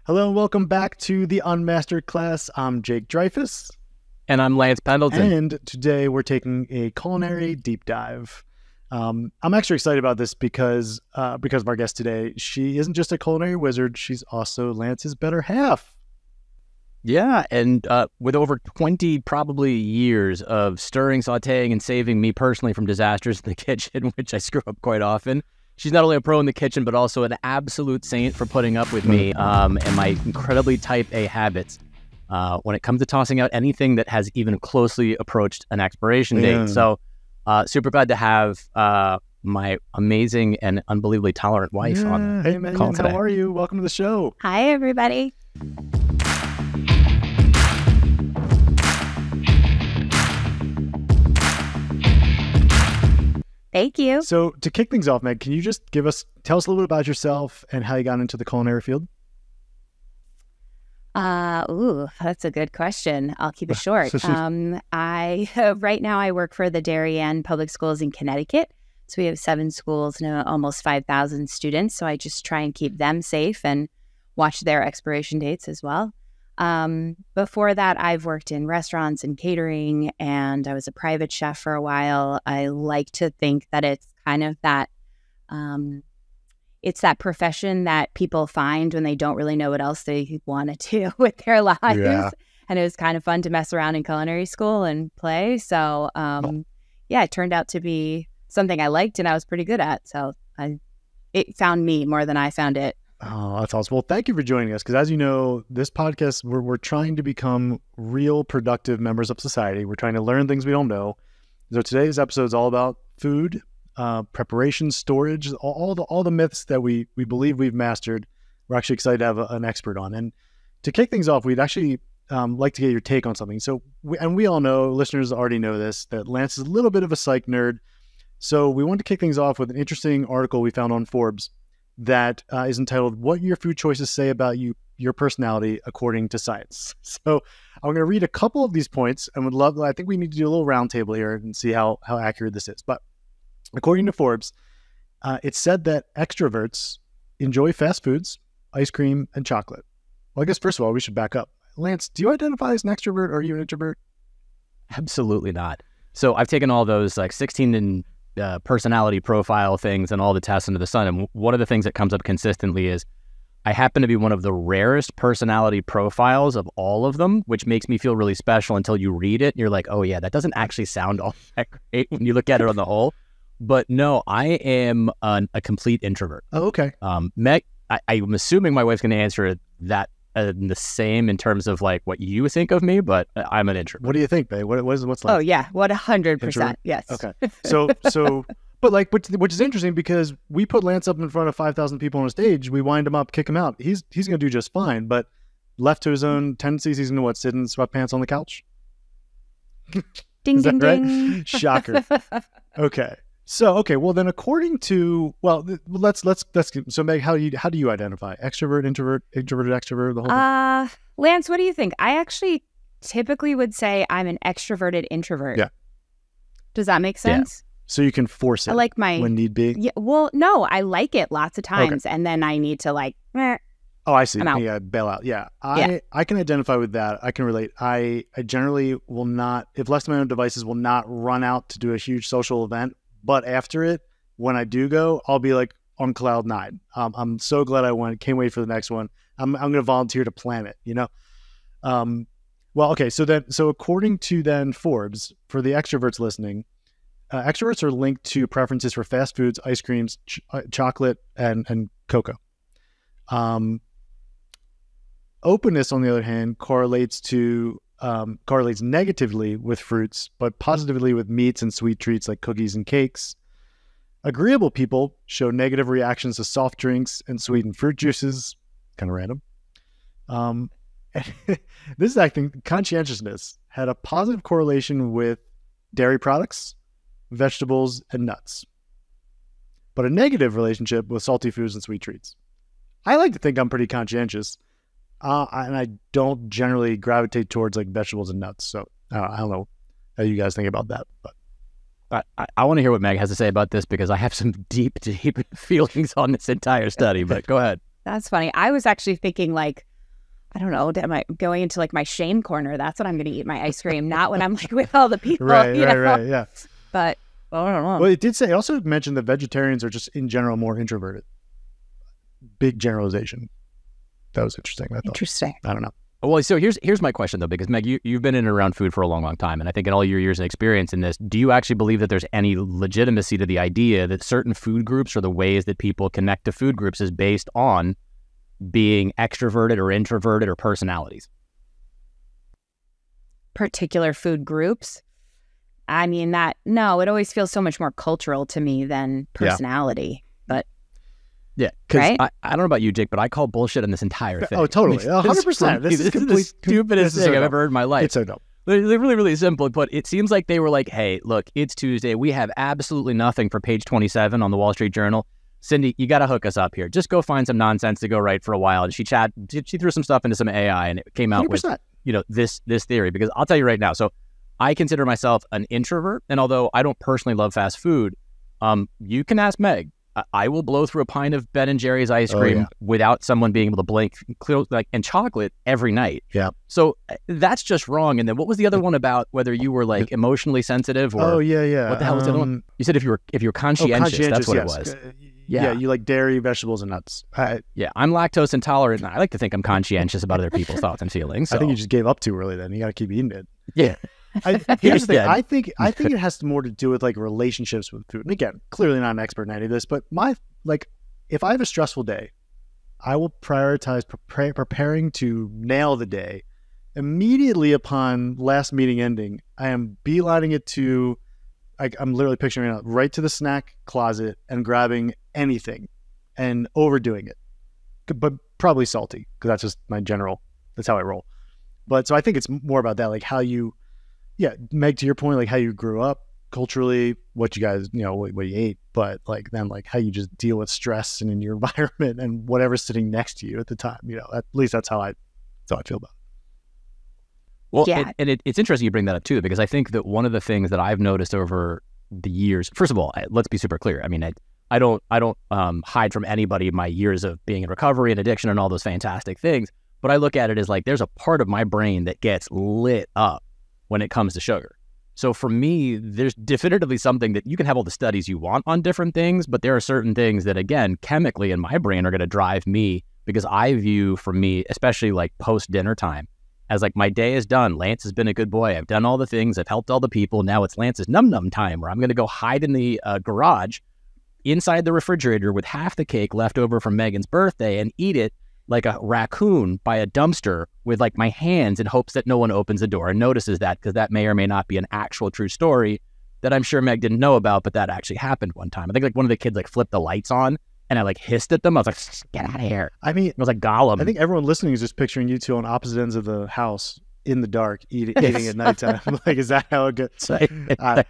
Hello and welcome back to the Unmastered Class. I'm Jake Dreyfus. And I'm Lance Pendleton. And today we're taking a culinary deep dive. I'm actually excited about this because of our guest today. She isn't just a culinary wizard, she's also Lance's better half. Yeah, and with over 20 probably years of stirring, sauteing, and saving me personally from disasters in the kitchen, which I screw up quite often. She's not only a pro in the kitchen, but also an absolute saint for putting up with me and my incredibly type A habits when it comes to tossing out anything that has even closely approached an expiration date. So super glad to have my amazing and unbelievably tolerant wife on Hey, Meghan, how are you? Welcome to the show. Hi, everybody. Thank you. So to kick things off, Meg, can you just tell us a little bit about yourself and how you got into the culinary field? That's a good question. I'll keep it short. Right now I work for the Darien Public Schools in Connecticut. So we have 7 schools and almost 5,000 students. So I just try and keep them safe and watch their expiration dates as well. Before that, I've worked in restaurants and catering, and I was a private chef for a while. I like to think that it's kind of that, it's that profession that people find when they don't really know what else they want to do with their lives. Yeah. And it was kind of fun to mess around in culinary school and play. So, it turned out to be something I liked and I was pretty good at. So it found me more than I found it. Oh, that's awesome. Well, thank you for joining us. Because as you know, this podcast, we're trying to become real productive members of society. We're trying to learn things we don't know. So today's episode is all about food, preparation, storage, all the myths that we believe we've mastered. We're actually excited to have an expert on. And to kick things off, we'd actually like to get your take on something. So, we all know, listeners already know this, that Lance is a little bit of a psych nerd. So we wanted to kick things off with an interesting article we found on Forbes that is entitled, "What Your Food Choices Say About Your Personality According to Science." So I'm going to read a couple of these points and I think we need to do a little roundtable here and see how accurate this is. But according to Forbes, it said that extroverts enjoy fast foods, ice cream, and chocolate. Well, I guess first of all, we should back up. Lance, do you identify as an extrovert or are you an introvert? Absolutely not. So I've taken all those like 16 and personality profile things and all the tests under the sun. And one of the things that comes up consistently is I happen to be one of the rarest personality profiles of all of them, which makes me feel really special until you read it. And you're like, oh yeah, that doesn't actually sound all that great when you look at it on the whole. But no, I am a complete introvert. Oh, okay. Meg, I'm assuming my wife's going to answer that the same in terms of like what you think of me, but I'm an introvert. What do you think, babe? What's like? Oh yeah, 100%. Yes. Okay. So, but like, which is interesting because we put Lance up in front of 5,000 people on a stage, we wind him up, kick him out. He's going to do just fine, but left to his own tendencies, he's going to sit in sweatpants on the couch. Ding, ding, right? ding. Shocker. Okay. So, well then according to, let's so Meg, how do you identify? Extrovert, introvert, introverted, extrovert, the whole thing? Lance, what do you think? I actually typically would say I'm an extroverted introvert. Yeah. Does that make sense? Yeah. So you can force it when need be? Yeah, well, no, I like it lots of times and then I need to like, Oh, I see. I'm out. Yeah, bail out. Yeah. I can identify with that. I can relate. I generally will not, if left to my own devices, will not run out to do a huge social event. But after it, when I do go, I'll be like on cloud 9. I'm so glad I went. Can't wait for the next one. I'm going to volunteer to plan it, you know? Well, okay. So according to then Forbes, for the extroverts listening, extroverts are linked to preferences for fast foods, ice creams, chocolate, and cocoa. Openness, on the other hand, correlates negatively with fruits, but positively with meats and sweet treats like cookies and cakes. Agreeable people show negative reactions to soft drinks and sweetened fruit juices. Kind of random. This is acting conscientiousness had a positive correlation with dairy products, vegetables, and nuts, but a negative relationship with salty foods and sweet treats. I like to think I'm pretty conscientious. And I don't generally gravitate towards like vegetables and nuts. So I don't know how you guys think about that. But I want to hear what Meg has to say about this because I have some deep feelings on this entire study. But go ahead. That's funny. I was actually thinking like I don't know, am I going into like my shame corner? That's when I'm going to eat my ice cream, not when I'm like with all the people. Right, you know? right, yeah. But I don't know. Well, it also mentioned that vegetarians are just in general more introverted. Big generalization. That was interesting. I thought. Interesting. I don't know. Well, so here's my question, though, because, Meg, you've been in and around food for a long, long time. And I think in all your years of experience in this, do you actually believe that there's any legitimacy to the idea that certain food groups or the ways that people connect to food groups is based on being extroverted or introverted or personalities? Particular food groups? I mean, no, it always feels so much more cultural to me than personality. But yeah, because right? I don't know about you, Jake, but I call bullshit on this entire thing. Oh, totally. 100%. This is the stupidest thing I've ever heard in my life. It's so dumb. They're really, really simple. But it seems like they were like, hey, look, it's Tuesday. We have absolutely nothing for page 27 on the Wall Street Journal. Cindy, you got to hook us up here. Just go find some nonsense to go write for a while. And she threw some stuff into some AI, and it came out 100%. with, this theory. Because I'll tell you right now. So I consider myself an introvert. And although I don't personally love fast food, you can ask Meg. I will blow through a pint of Ben & Jerry's ice cream without someone being able to blink, and chocolate every night. Yeah. So that's just wrong. And then what was the other one about whether you were like emotionally sensitive or? Oh yeah. What the hell was the other one? You said if you were conscientious, that's what yes. it was. Yeah, you like dairy, vegetables, and nuts. Yeah, I'm lactose intolerant, and I like to think I'm conscientious about other people's thoughts and feelings. So. I think you just gave up too early. Then you got to keep eating it. Yeah. Here's the thing. I think it has more to do with like relationships with food. And again, clearly not an expert in any of this, but if I have a stressful day, I will prioritize preparing to nail the day. Immediately upon last meeting ending, I am beelining it to, I'm literally picturing it right to the snack closet and grabbing anything and overdoing it, but probably salty because that's just that's how I roll. But so I think it's more about that, like how you. Yeah, Meg, to your point, like how you grew up culturally, what you guys, what you ate, but like then like how you just deal with stress and in your environment and whatever's sitting next to you at the time, at least that's how I feel about it. Well, yeah. It's interesting you bring that up too, because I think that one of the things that I've noticed over the years, first of all, let's be super clear. I mean, I don't hide from anybody my years of being in recovery and addiction and all those fantastic things, but I look at it as like there's a part of my brain that gets lit up when it comes to sugar. So for me, there's definitively something that you can have all the studies you want on different things, but there are certain things that, again, chemically in my brain are going to drive me because I view, for me, especially like post-dinner time, as like my day is done. Lance has been a good boy. I've done all the things. I've helped all the people. Now it's Lance's num-num time where I'm going to go hide in the garage inside the refrigerator with half the cake left over from Megan's birthday and eat it like a raccoon by a dumpster with like my hands in hopes that no one opens the door and notices that, because that may or may not be an actual true story that I'm sure Meg didn't know about, but that actually happened one time. I think like one of the kids like flipped the lights on and I like hissed at them. I was like, get out of here. I mean, it was like Gollum. I think everyone listening is just picturing you two on opposite ends of the house in the dark, eating at nighttime. Like, is that how it goes? All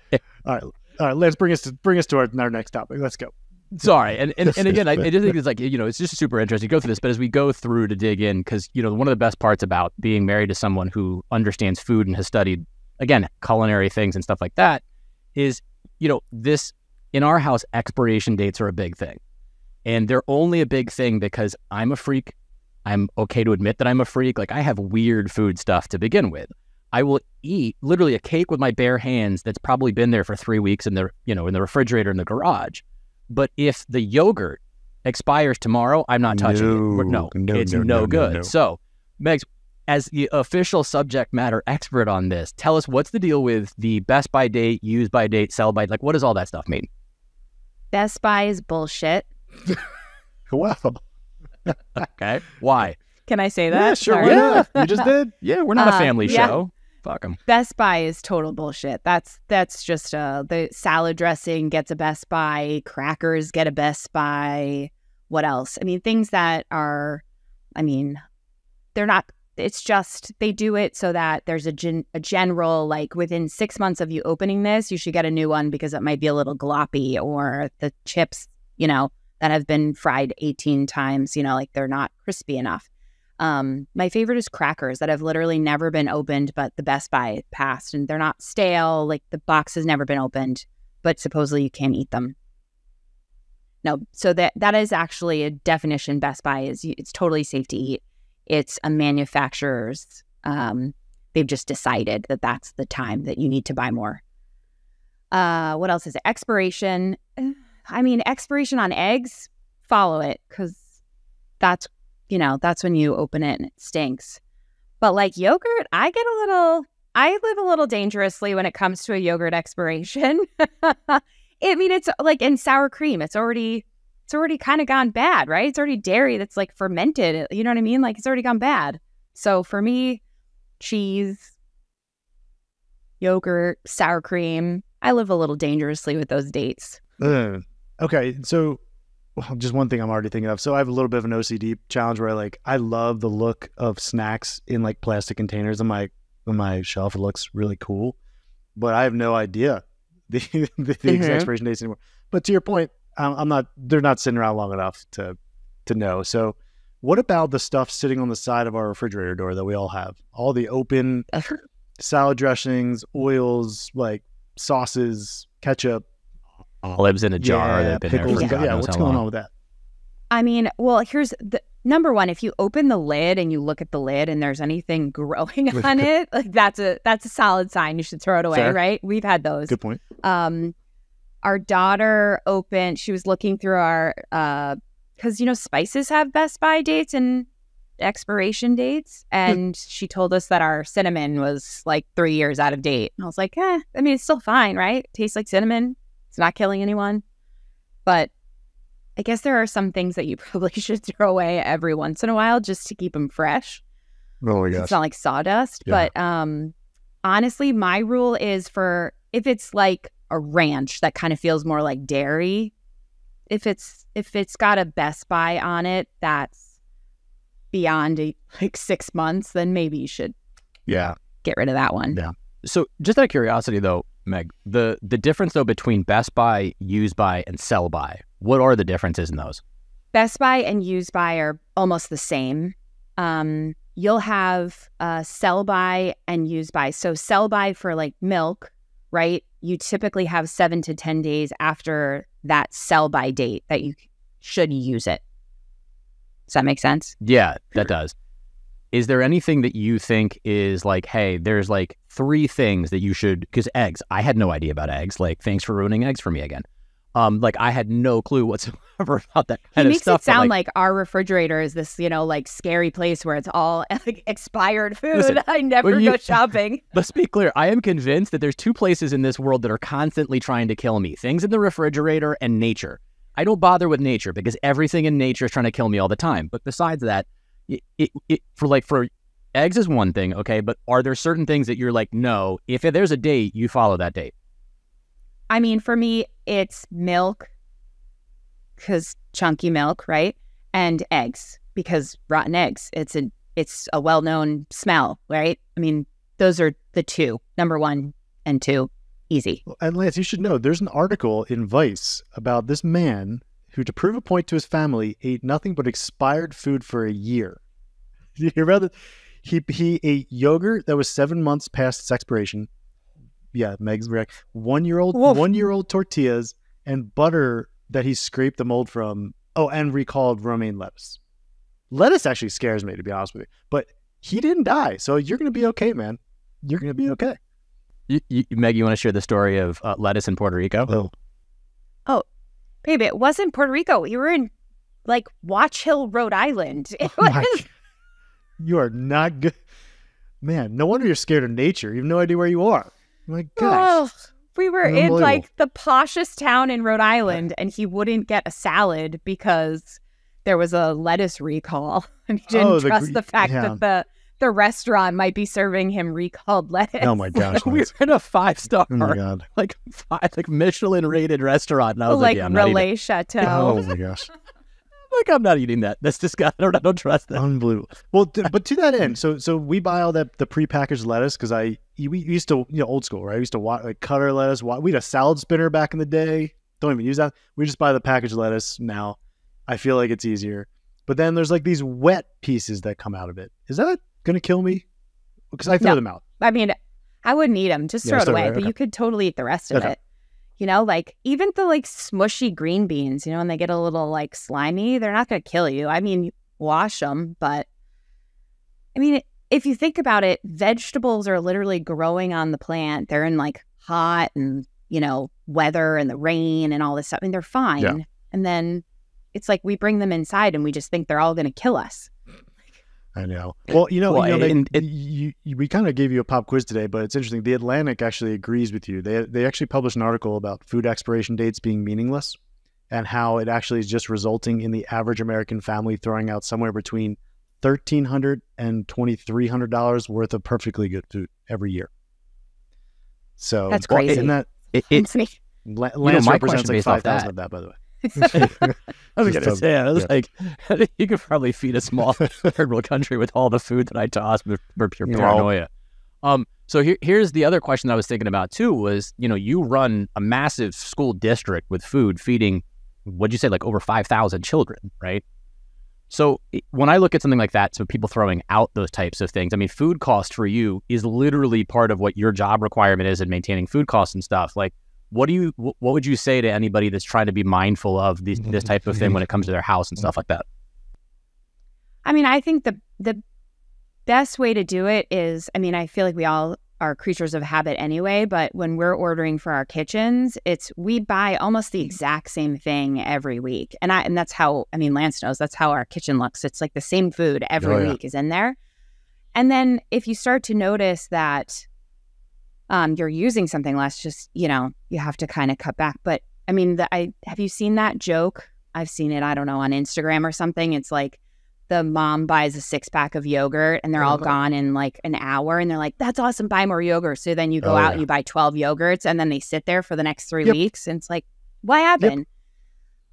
right. Let's bring us to our next topic. Let's go. Sorry. And again, I just think it's like, it's just super interesting to go through this, but as we go through to dig in, because, one of the best parts about being married to someone who understands food and has studied, again, culinary things and stuff like that is, this, in our house, expiration dates are a big thing. And they're only a big thing because I'm a freak. I'm okay to admit that I'm a freak. Like, I have weird food stuff to begin with. I will eat literally a cake with my bare hands that's probably been there for 3 weeks in the, in the refrigerator in the garage. But if the yogurt expires tomorrow, I'm not touching it. It's no good. So, Megs, as the official subject matter expert on this, tell us what's the deal with the best by date, use by date, sell by, like what does all that stuff mean? Best by is bullshit. Wow. Okay. Why? Can I say that? Yeah, sure. Yeah, you just did. Yeah, we're not a family show. Fuck them. Best Buy is total bullshit. That's just the salad dressing gets a Best Buy, crackers get a Best Buy. What else? I mean, things that are, they're not. It's just they do it so that there's a general, like within 6 months of you opening this, you should get a new one because it might be a little gloppy, or the chips, that have been fried 18 times, like they're not crispy enough. My favorite is crackers that have literally never been opened, but the Best Buy passed, and they're not stale. Like the box has never been opened, but supposedly you can't eat them. No, so that is actually a definition. Best Buy is it's totally safe to eat. it's a manufacturer's, they've just decided that that's the time that you need to buy more. What else is it? Expiration. I mean, expiration on eggs, follow it, because that's when you open it and it stinks. But like yogurt, I live a little dangerously when it comes to a yogurt expiration. I mean, it's like in sour cream, it's already kind of gone bad, right? It's already dairy that's like fermented. You know what I mean? Like it's already gone bad. So for me, cheese, yogurt, sour cream, I live a little dangerously with those dates. Okay, so just one thing I'm already thinking of. So I have a little bit of an OCD challenge where I love the look of snacks in like plastic containers on my shelf. It looks really cool, but I have no idea the expiration dates anymore. But to your point, they're not sitting around long enough to know. So what about the stuff sitting on the side of our refrigerator door that we all have? All the open salad dressings, oils, like sauces, ketchup, olives in a jar that have been pickles, there for God knows what's how going long. on with that? I mean, well, here's the number one. If you open the lid and you look at the lid and there's anything growing on it, like that's a solid sign. You should throw it away, Fair. right? We've had those. Good point. Our daughter she was looking through our, because, spices have Best Buy dates and expiration dates. And she told us that our cinnamon was like 3 years out of date. And I was like, I mean, it's still fine, right? It tastes like cinnamon. It's not killing anyone. But I guess there are some things that you probably should throw away every once in a while just to keep them fresh. Oh my gosh. It's not like sawdust. Yeah. But honestly, my rule is if it's like a ranch that kind of feels more like dairy, if it's got a Best Buy on it that's beyond like 6 months, then maybe you should get rid of that one. Yeah. So just out of curiosity though, Meg, the difference though between Best Buy, Use By, and Sell By, what are the differences in those? Best Buy and Use By are almost the same. You'll have Sell By and Use By. So Sell By for like milk, right? You typically have 7 to 10 days after that Sell By date that you should use it. Does that make sense? Yeah, that does. Is there anything that you think is like, hey, there's like 3 things that you should, because eggs, I had no idea about eggs. Like, thanks for ruining eggs for me again. Like I had no clue whatsoever about that kind of stuff. He makes it sound like our refrigerator is this, like scary place where it's all like expired food. Listen, I never go shopping. Let's be clear. I am convinced that there's 2 places in this world that are constantly trying to kill me. Things in the refrigerator and nature. I don't bother with nature because everything in nature is trying to kill me all the time. But besides that, for eggs is one thing, okay? But are there certain things that you're like, no, if there's a date, you follow that date? I mean, for me, it's milk, because chunky milk, right? And eggs, because rotten eggs. It's a well-known smell, right? I mean, those are the 2, number 1 and 2, easy. And Lance, you should know, there's an article in Vice about this man who, to prove a point to his family, ate nothing but expired food for a year. Did you hear about it? He ate yogurt that was 7 months past its expiration. Yeah, Meg's react. 1-year-old tortillas and butter that he scraped the mold from. Oh, and recalled romaine lettuce. Lettuce actually scares me, to be honest with you. But he didn't die, so you're going to be okay, man. You're going to be okay. Meg, you want to share the story of lettuce in Puerto Rico? Oh, baby, it wasn't Puerto Rico. We were in like Watch Hill, Rhode Island. You are not good. Man, no wonder you're scared of nature. You have no idea where you are. My gosh. We were in like the poshest town in Rhode Island, and he wouldn't get a salad because there was a lettuce recall, and he didn't trust the fact that the restaurant might be serving him recalled lettuce. Oh my gosh. We were in a 5-star, oh my God. like Michelin rated restaurant, and I was like, I'm not eating. Chateau. Oh my gosh. Like, I'm not eating that. That's disgusting. I don't trust that. Unbelievable. Well, but to that end, so we buy all the prepackaged lettuce because we used to, old school, right? We used to cut our lettuce. We had a salad spinner back in the day. Don't even use that. We just buy the packaged lettuce now. I feel like it's easier. But then there's like these wet pieces that come out of it. Is that going to kill me? Because I throw them out. I mean, I wouldn't eat them. Just throw it away. Right? But you could totally eat the rest of it. Like even the like smushy green beans, when they get a little like slimy, they're not going to kill you. I mean, wash them, but if you think about it, vegetables are literally growing on the plant. They're in like hot and, weather and the rain and all this stuff. I mean, they're fine. Yeah. And then it's like we bring them inside and we just think they're all going to kill us. I know. Well, we kind of gave you a pop quiz today, but it's interesting. The Atlantic actually agrees with you. They actually published an article about food expiration dates being meaningless and how it actually is just resulting in the average American family throwing out somewhere between $1,300 and $2,300 worth of perfectly good food every year. So that's crazy. Isn't that Lance represents like 5,000 of that, by the way. I was gonna say, I was like, you could probably feed a small third world country with all the food that I toss for pure paranoia. So here's the other question that I was thinking about too was, you run a massive school district with food feeding, what'd you say, like over 5,000 children, right? So when I look at something like that, so people throwing out those types of things, I mean, food cost for you is literally part of what your job requirement is in maintaining food costs and stuff. Like, what would you say to anybody that's trying to be mindful of this type of thing when it comes to their house and stuff like that? I mean, I think the best way to do it is, I mean, I feel like we all are creatures of habit anyway, but when we're ordering for our kitchens, we buy almost the exact same thing every week. And that's how, I mean, Lance knows, that's how our kitchen looks. It's like the same food every week is in there. And then if you start to notice that you're using something less, just, you have to kind of cut back. But I mean, have you seen that joke? I've seen it, I don't know, on Instagram or something. It's like the mom buys a 6-pack of yogurt and they're all gone in like an hour. And they're like, that's awesome, buy more yogurt. So then you go out and you buy 12 yogurts and then they sit there for the next 3 weeks. And it's like, what happened?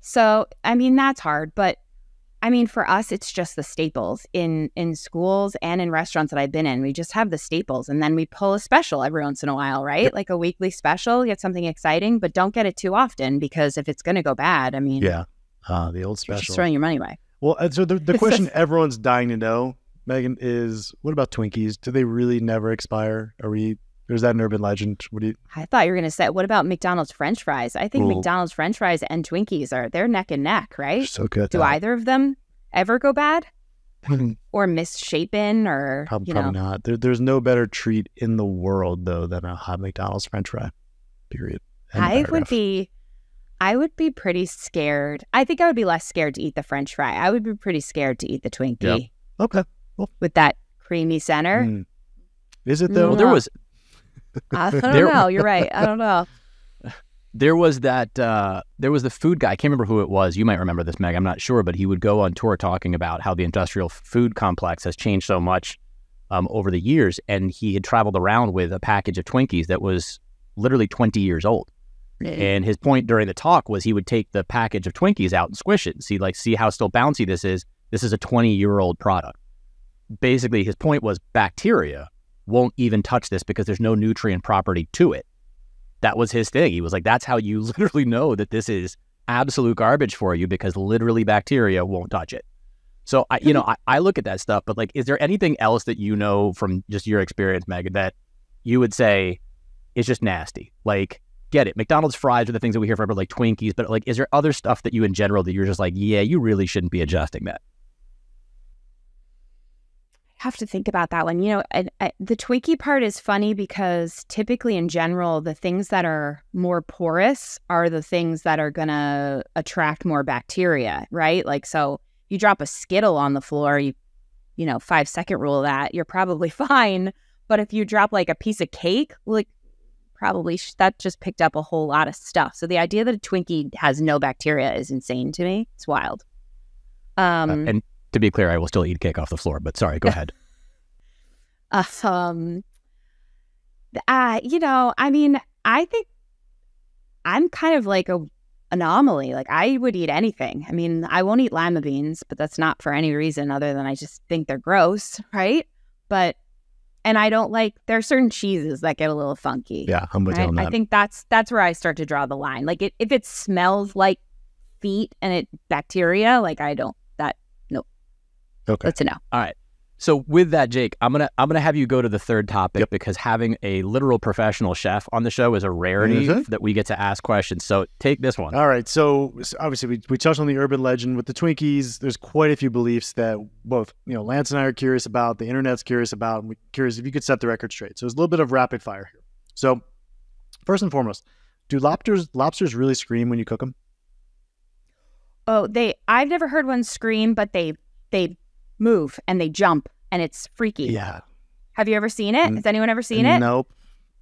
So, I mean, that's hard. But I mean, for us, it's just the staples in schools and in restaurants that I've been in. We just have the staples. And then we pull a special every once in a while, right? Like a weekly special, get something exciting, but don't get it too often because if it's going to go bad, I mean. Yeah, the old special. You're just throwing your money away. Well, so the question everyone's dying to know, Meghan, is what about Twinkies? Do they really never expire? Or is that an urban legend? I thought you were going to say, what about McDonald's French fries? I think McDonald's French fries and Twinkies they're neck and neck, right? So good. Do either of them ever go bad? Or misshapen or, Probably not. There's no better treat in the world, though, than a hot McDonald's French fry, period. I would be pretty scared. I think I would be less scared to eat the French fry. I would be pretty scared to eat the Twinkie. Yep. Okay. Cool. With that creamy center. Is it though? Well, there was. I don't know. You're right. I don't know. There was that. There was the food guy. I can't remember who it was. You might remember this, Meg. I'm not sure, but he would go on tour talking about how the industrial food complex has changed so much over the years, and he had traveled around with a package of Twinkies that was literally 20 years old. And his point during the talk was he would take the package of Twinkies out and squish it and see how still bouncy this is. This is a 20-year-old product. Basically, his point was bacteria won't even touch this because there's no nutrient property to it. That was his thing. He was like, that's how you literally know that this is absolute garbage for you because literally bacteria won't touch it. So, I look at that stuff, but like, is there anything else that you know from just your experience, Megan, that you would say is just nasty? Like, get it. McDonald's fries are the things that we hear forever, like Twinkies, but like, is there other stuff that you in general that you're just like, yeah, you really shouldn't be adjusting that? I have to think about that one. The Twinkie part is funny because typically in general, the things that are more porous are the things that are going to attract more bacteria, right? Like, so you drop a Skittle on the floor, 5-second rule of that, you're probably fine. But if you drop like a piece of cake, like, probably that just picked up a whole lot of stuff. So the idea that a Twinkie has no bacteria is insane to me. It's wild. And to be clear, I will still eat cake off the floor, but sorry, go ahead. I mean, I think I'm kind of like a anomaly. Like I would eat anything. I mean, I won't eat lima beans, but that's not for any reason other than I just think they're gross, right? And I don't there are certain cheeses that get a little funky. Yeah, I'm with you on that. I think that's where I start to draw the line. Like if it smells like feet and bacteria, like nope. Okay. That's a no. All right. So with that, Jake, I'm gonna have you go to the third topic because having a literal professional chef on the show is a rarity that we get to ask questions. So take this one. All right. So obviously we touched on the urban legend with the Twinkies. There's quite a few beliefs that both Lance and I are curious about, the internet's curious about, and we're curious if you could set the record straight. So there's a little bit of rapid fire here. So first and foremost, do lobsters really scream when you cook them? Oh, I've never heard one scream, but they move and they jump and it's freaky. Yeah. Have you ever seen it? Has anyone ever seen it? Nope.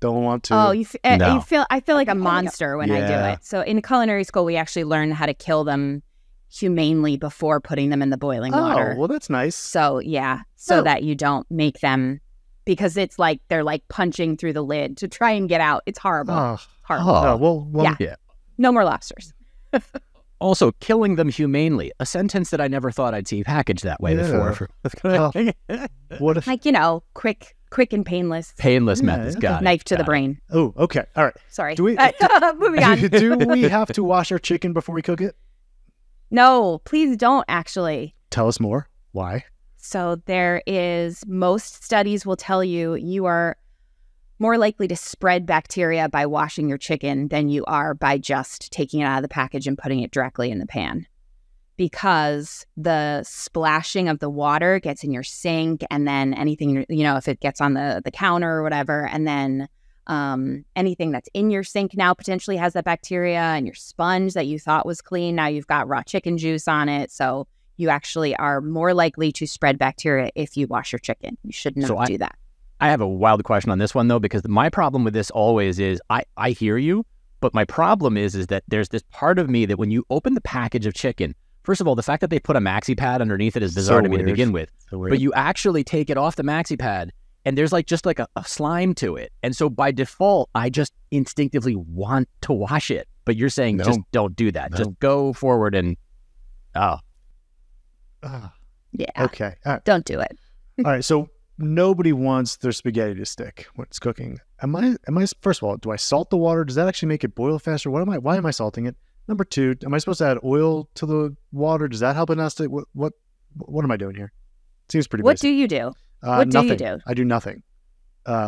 Don't want to. Oh, I feel like a monster when I do it. So in culinary school, we actually learn how to kill them humanely before putting them in the boiling water. Oh, well, that's nice. So that you don't make them, because it's like they're like punching through the lid to try and get out. It's horrible. Horrible. Well, yeah. No more lobsters. Also, killing them humanely, a sentence that I never thought I'd see packaged that way before. What if, like, quick and painless. Painless methods, got it. Knife to the brain. Oh, okay. All right. Sorry. Moving on. Do we have to wash our chicken before we cook it? No, please don't, actually. Tell us more. Why? So most studies will tell you are more likely to spread bacteria by washing your chicken than you are by just taking it out of the package and putting it directly in the pan. Because the splashing of the water gets in your sink, and then anything, if it gets on the counter or whatever, and then anything that's in your sink now potentially has that bacteria, and your sponge that you thought was clean, now you've got raw chicken juice on it. So you actually are more likely to spread bacteria if you wash your chicken. You should not do that. I have a wild question on this one, though, because my problem with this always is I hear you, but my problem is that there's this part of me that when you open the package of chicken, first of all, the fact that they put a maxi pad underneath it is bizarre to me to begin with. But you actually take it off the maxi pad and there's just a slime to it. And so by default, I just instinctively want to wash it. But you're saying just don't do that. No. Just go forward and yeah. Okay. All right. Don't do it. All right. So nobody wants their spaghetti to stick when it's cooking. Am I first of all, do I salt the water? Does that actually make it boil faster? Why am I salting it? Number two, am I supposed to add oil to the water? Does that help it not stick? What am I doing here? Seems pretty basic. What do you do? Nothing. You do? I do nothing.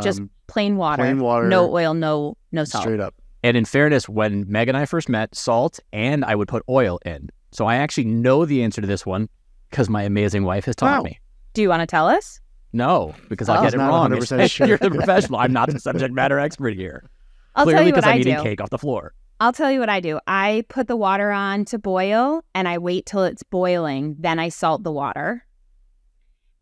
Just plain water. Plain water. No oil, no salt. Straight up. And in fairness, when Meg and I first met, salt and I would put oil in. So I actually know the answer to this one because my amazing wife has taught me. Do you want to tell us? No, because I get it wrong. 100% sure. You're the professional. I'm not the subject matter expert here. Clearly, because I'm eating cake off the floor. I'll tell you what I do. I put the water on to boil and I wait till it's boiling. Then I salt the water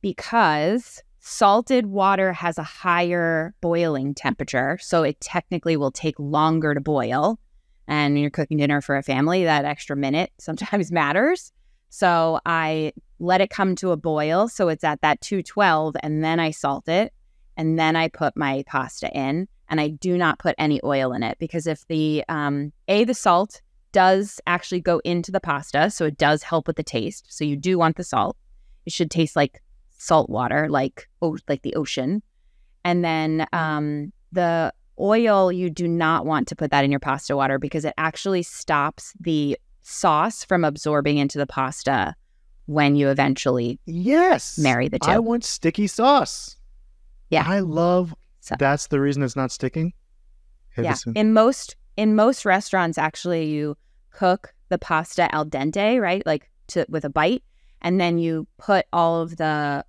because salted water has a higher boiling temperature. So it technically will take longer to boil. And when you're cooking dinner for a family, that extra minute sometimes matters. So I let it come to a boil. So it's at that 212 and then I salt it. And then I put my pasta in. And I do not put any oil in it because if the salt does actually go into the pasta, so it does help with the taste. So you do want the salt. It should taste like salt water, like the ocean. And then the oil, you do not want to put that in your pasta water because it actually stops the sauce from absorbing into the pasta when you eventually marry the two. I want sticky sauce. Yeah. I love. So, that's the reason it's not sticking? In most restaurants, actually, you cook the pasta al dente, right? With a bite. And then you put all of the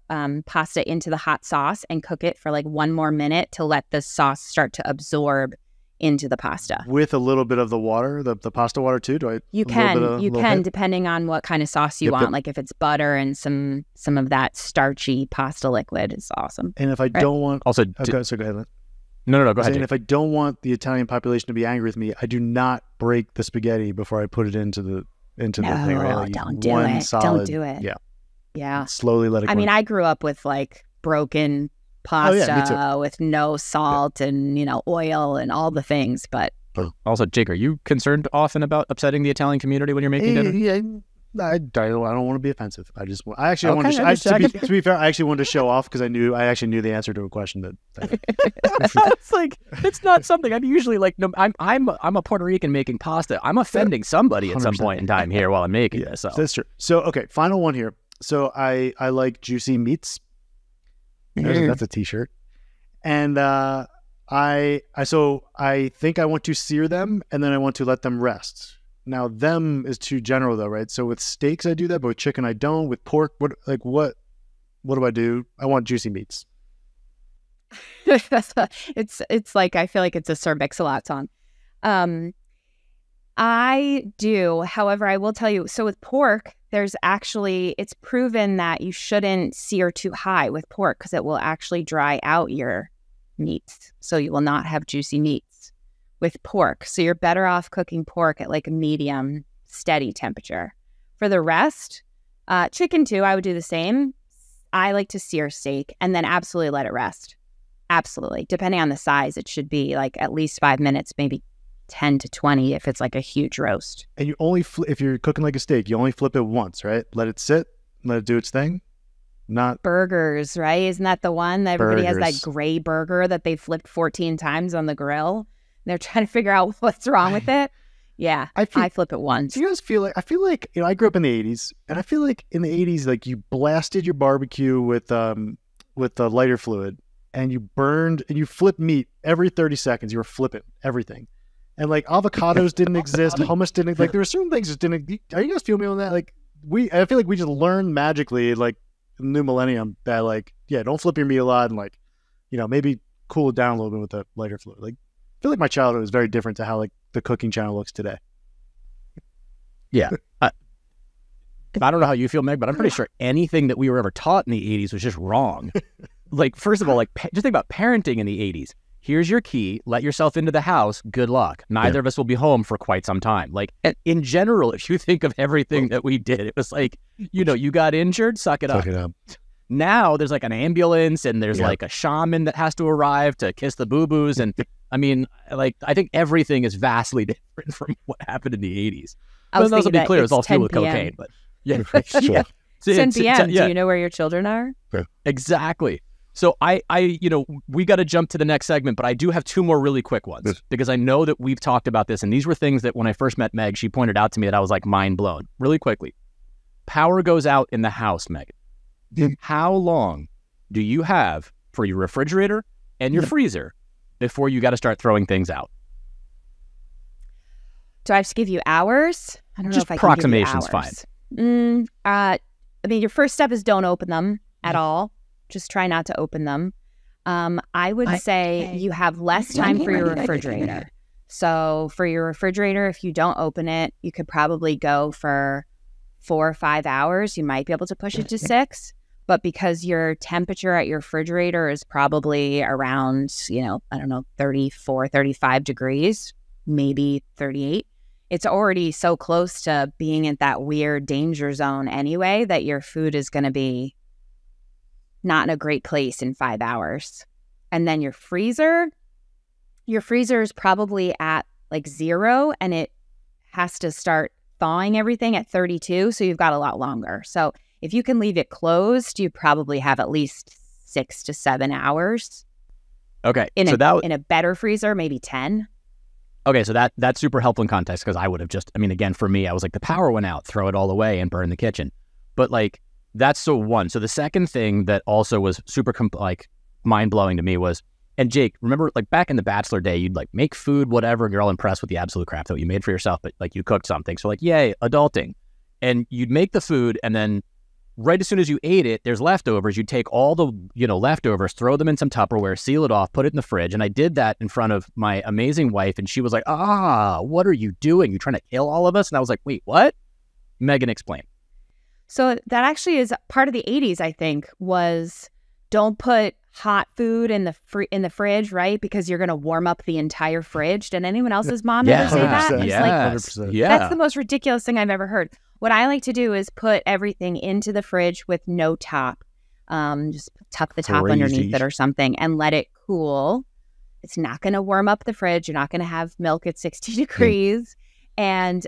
pasta into the hot sauce and cook it for 1 more minute to let the sauce start to absorb into the pasta. With a little bit of the water, the pasta water too? You can, depending on what kind of sauce you want. Like if it's butter and some of that starchy pasta liquid is awesome. And if I don't want... Also, so go ahead, Lynn. No, go ahead. And if I don't want the Italian population to be angry with me, I do not break the spaghetti before I put it into the thing. Right? Don't do it. Don't do it. Yeah. Slowly let it go. I mean, I grew up with broken pasta with no salt and oil and all the things, but also, Jake, are you concerned often about upsetting the Italian community when you're making dinner? Yeah, I don't want to be offensive. To be fair, I actually wanted to show off because I actually knew the answer to a question that it's not something I'm usually no, I'm a Puerto Rican making pasta. I'm offending somebody at some point in time here while I'm making this. So that's true. So okay, final one here. So I like juicy meats. That's a t-shirt. And I think I want to sear them, and then I want to let them rest. Now, them is too general though, right? So with steaks I do that, but with chicken I don't. With pork, what do I do? I want juicy meats. It's like, I feel like it's a Sir Mix-a-Lot song. I do. However, I will tell you, so with pork, it's proven that you shouldn't sear too high with pork because it will actually dry out your meats. So you will not have juicy meats with pork. So you're better off cooking pork at like a medium, steady temperature. For the rest, chicken too, I would do the same. I like to sear steak and then absolutely let it rest. Absolutely. Depending on the size, it should be like at least 5 minutes, maybe 10 to 20 if it's like a huge roast. And you only if you're cooking like a steak, you only flip it once, right? Let it sit, let it do its thing. Not burgers, right? Isn't that the one that everybody has that gray burger that they flipped 14 times on the grill? They're trying to figure out what's wrong with it. Yeah, I flip it once. Do you guys feel like, I feel like, I grew up in the 80s, and I feel like in the 80s, like you blasted your barbecue with the lighter fluid, and you burned, and you flipped meat every 30 seconds. You were flipping everything. And like avocados didn't exist, hummus didn't, like there were certain things that didn't. Are you guys feeling me on that? Like I feel like we just learned magically, like the new millennium, that like, yeah, don't flip your meat a lot, and like, maybe cool it down a little bit with the lighter fluid. Like I feel like my childhood was very different to how like the cooking channel looks today. Yeah. I don't know how you feel, Meg, but I'm pretty sure anything that we were ever taught in the 80s was just wrong. Like, first of all, like just think about parenting in the 80s. Here's your key. Let yourself into the house. Good luck. Neither of us will be home for quite some time. Like, in general, if you think of everything that we did, it was like, you got injured, suck it up. Now there's like an ambulance, and there's like a shaman that has to arrive to kiss the boo-boos. And I mean, like, I think everything is vastly different from what happened in the 80s. But let's be clear, it's all fueled with cocaine. But yeah, sure. 10 p.m. Do you know where your children are? Exactly. So we got to jump to the next segment, but I do have two more really quick ones because I know that we've talked about this, and these were things that when I first met Meg, she pointed out to me that I was like mind blown. Really quickly, power goes out in the house, Megan. How long do you have for your refrigerator and your freezer before you got to start throwing things out? Do I have to give you hours? I don't know if I can give you hours. Approximation's fine. I mean, your first step is don't open them at all. Just try not to open them. I would say you have less time for your refrigerator. So for your refrigerator, if you don't open it, you could probably go for 4 or 5 hours. You might be able to push it to 6. But because your temperature at your refrigerator is probably around, 34, 35 degrees, maybe 38, it's already so close to being at that weird danger zone anyway that your food is going to be not in a great place in 5 hours. And then your freezer is probably at like 0, and it has to start thawing everything at 32. So you've got a lot longer. So if you can leave it closed, you probably have at least 6 to 7 hours. Okay. In a better freezer, maybe 10. Okay. So that's super helpful in context, because I would have again, for me, I was like, the power went out, throw it all away and burn the kitchen. But like, that's one. So the second thing that also was super mind-blowing to me was, and Jake, remember like back in the Bachelor day, you'd like make food, whatever, and you're all impressed with the absolute crap that you made for yourself, but like you cooked something. So like, yay, adulting. And you'd make the food, and then right as soon as you ate it, there's leftovers. You'd take all the, leftovers, throw them in some Tupperware, seal it off, put it in the fridge. And I did that in front of my amazing wife, and she was like, what are you doing? You trying to kill all of us? And I was like, wait, what? Megan, explain. So that actually is part of the 80s, I think, was don't put hot food in the fridge, right? Because you're going to warm up the entire fridge. Did anyone else's mom ever say that? Yes. That's the most ridiculous thing I've ever heard. What I like to do is put everything into the fridge with no top. Just tuck the top underneath it or something and let it cool. It's not going to warm up the fridge. You're not going to have milk at 60 degrees. And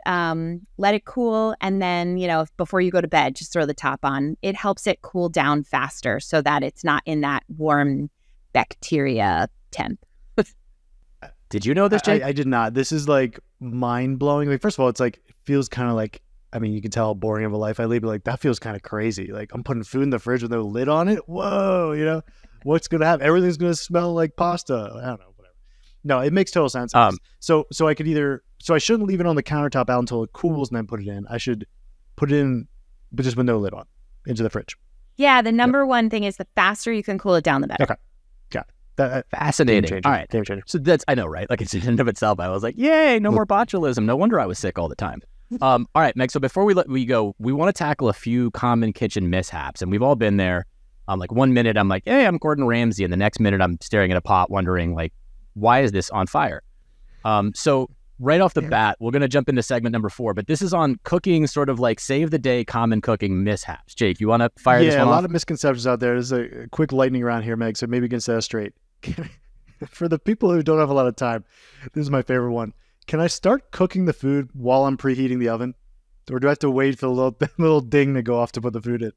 let it cool, and then before you go to bed, just throw the top on. It helps it cool down faster so that it's not in that warm bacteria temp. Did you know this, Jake? I did not. This is like mind blowing. Like, first of all, it's like, it feels kind of like, I mean, you can tell how boring of a life I lead, but like that feels kind of crazy. Like I'm putting food in the fridge with no lid on it. Whoa, what's going to happen? Everything's going to smell like pasta. I don't know, whatever. No, it makes total sense. So I could I shouldn't leave it on the countertop out until it cools and then put it in. I should put it in, but just with no lid on, into the fridge. Yeah, the number one thing is the faster you can cool it down, the better. Okay, got it. Fascinating. All right, game changer. So I know, right? Like it's in and of itself. I was like, yay, no more botulism. No wonder I was sick all the time. All right, Meg. So before we go, we want to tackle a few common kitchen mishaps, and we've all been there. Like 1 minute I'm like, hey, I'm Gordon Ramsay, and the next minute I'm staring at a pot, wondering like, why is this on fire? So right off the bat, we're gonna jump into segment number 4, but this is on cooking, sort of like save the day, common cooking mishaps. Jake, you want to fire this one off? Yeah, a lot of misconceptions out there. There's a quick lightning round here, Meg. So maybe we can set us straight. For the people who don't have a lot of time, this is my favorite one. Can I start cooking the food while I'm preheating the oven? Or do I have to wait for the little ding to go off to put the food in?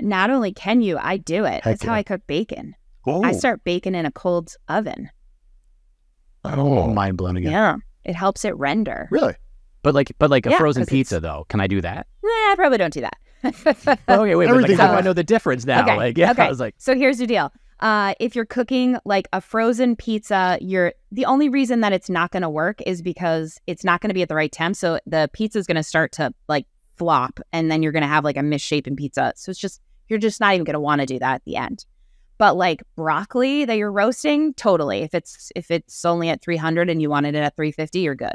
Not only can you, I do it. That's how I cook bacon. Oh. I start bacon in a cold oven. Oh, mind blown again. Yeah, it helps it render. Really? But like a frozen pizza, though. Can I do that? I probably don't do that. Okay, wait. But like, how do I know the difference now? Okay, Like, yeah, okay. I was like, so here's the deal. If you're cooking like a frozen pizza, the only reason that it's not going to work is because it's not going to be at the right temp. So the pizza is going to start to like flop, and then you're going to have like a misshapen pizza. So you're just not even going to want to do that at the end. But like broccoli that you're roasting, totally. If it's only at 300 and you wanted it at 350, you're good.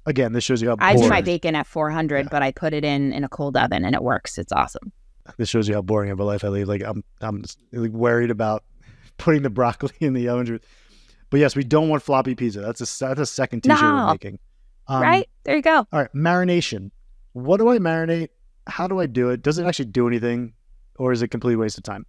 Again, this shows you how I boring. do my bacon at 400, but I put it in a cold oven and it works. It's awesome. This shows you how boring of a life I lead. Like I'm like worried about putting the broccoli in the oven. But yes, we don't want floppy pizza. That's a second t-shirt we're making. Right? There you go. All right, marination. What do I marinate? How do I do it? Does it actually do anything, or is it a complete waste of time?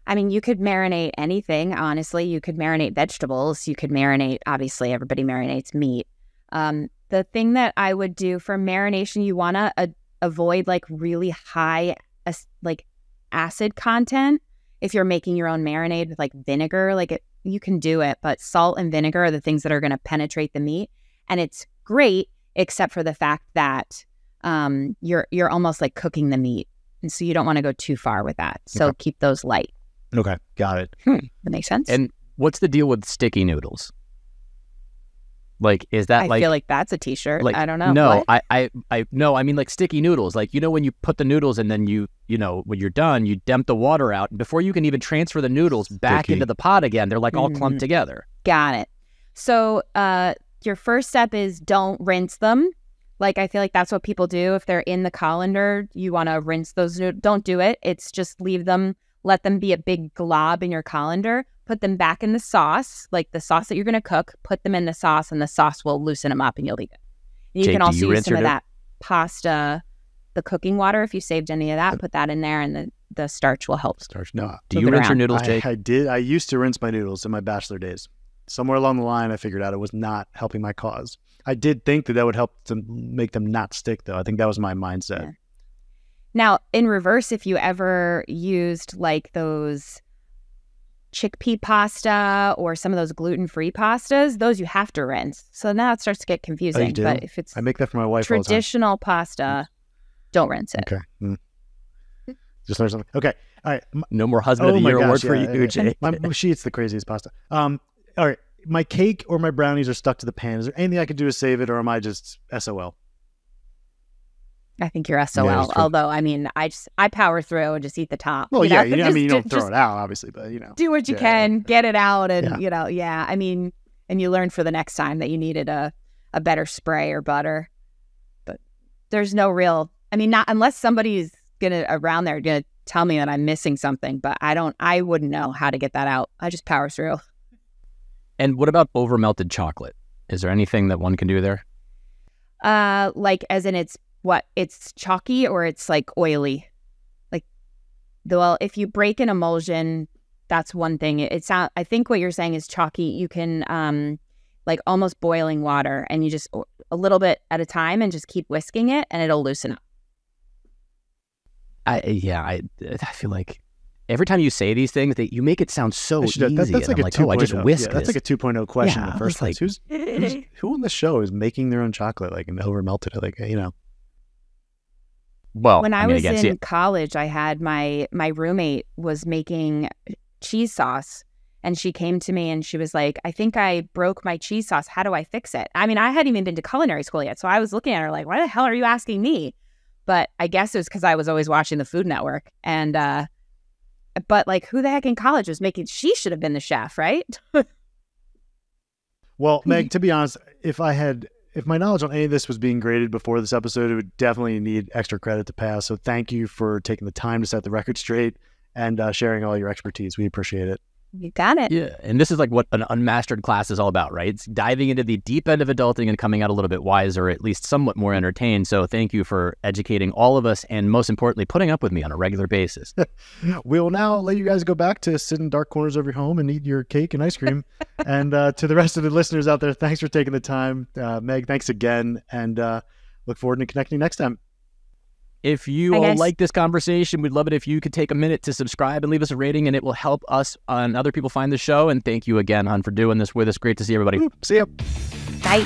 I mean, you could marinate anything, honestly. You could marinate vegetables. You could marinate, obviously, everybody marinates meat. The thing that I would do for marination, you want to avoid like really high like acid content. If you're making your own marinade with like vinegar, you can do it, but salt and vinegar are the things that are going to penetrate the meat. And it's great, except for the fact that you're almost like cooking the meat. And so you don't want to go too far with that. So keep those light. Okay, got it. That makes sense. And what's the deal with sticky noodles? Like, is that I feel like that's a t-shirt. Like, I don't know. No, what? No, I mean like sticky noodles. Like, you know, when you put the noodles and then you know, when you're done, you dump the water out. And before you can even transfer the noodles back into the pot again, they're like all clumped together. Got it. So your first step is don't rinse them. Like, I feel like that's what people do. If they're in the colander, you want to rinse those noodles. Don't do it. It's just leave them. Let them be a big glob in your colander. Put them back in the sauce, like the sauce that you're going to cook. Put them in the sauce, and the sauce will loosen them up, and you'll be good. And you can also use some of that pasta, the cooking water. If you saved any of that, put that in there, and the starch will help. Starch. No. Do you rinse your noodles, Jake? I did. I used to rinse my noodles in my bachelor days. Somewhere along the line, I figured out it was not helping my cause. I did think that would help to make them not stick, though. I think that was my mindset. Yeah. Now, in reverse, if you ever used like those chickpea pasta or some of those gluten-free pastas, those you have to rinse. So now it starts to get confusing. Oh, you do? But if it's I make that for my wife all the time. Traditional pasta, don't rinse it. Okay. Just learn something. Okay. All right. No more husband of the year award for you, Jake. She eats the craziest pasta. All right. My cake or my brownies are stuck to the pan. Is there anything I could do to save it, or am I just SOL? I think you're SOL. Yeah, although, I mean, I power through and just eat the top. Well, I mean, you don't throw it out, obviously, but do what you can, get it out, and I mean, and you learn for the next time that you needed a better spray or butter. But there's no real. I mean, not unless somebody's around there gonna tell me that I'm missing something. But I wouldn't know how to get that out. I just power through. And what about over melted chocolate? Is there anything that one can do there? Like as in it's chalky or it's like oily. Like, well, if you break an emulsion, that's one thing. I think what you're saying is chalky. You can like almost boiling water, and you just a little bit at a time and just keep whisking it, and it'll loosen up. I feel like every time you say these things, that you make it sound so easy. That's like I'm like, I just whisk that's like a 2.0 question in the first place. Who on the show is making their own chocolate, like, and over melted it, like, you know? Well, when I mean, was again, in college, I had my roommate was making cheese sauce, and she came to me and she was like, I think I broke my cheese sauce. How do I fix it? I mean, I hadn't even been to culinary school yet. So I was looking at her like, why the hell are you asking me? But I guess it was because I was always watching the Food Network. And, but like, who the heck in college was making, she should have been the chef, right? Well, Meg, to be honest, if my knowledge on any of this was being graded before this episode, it would definitely need extra credit to pass. So thank you for taking the time to set the record straight and sharing all your expertise. We appreciate it. You got it. Yeah, and this is like what an unmastered class is all about, right? It's diving into the deep end of adulting and coming out a little bit wiser, or at least somewhat more entertained. So thank you for educating all of us, and most importantly, putting up with me on a regular basis. We'll now let you guys go back to sit in dark corners of your home and eat your cake and ice cream. And to the rest of the listeners out there, thanks for taking the time. Meg, thanks again, and look forward to connecting next time. If you all like this conversation, we'd love it if you could take a minute to subscribe and leave us a rating, and it will help us and other people find the show. And thank you again, hon, for doing this with us. Great to see everybody. See ya. Bye.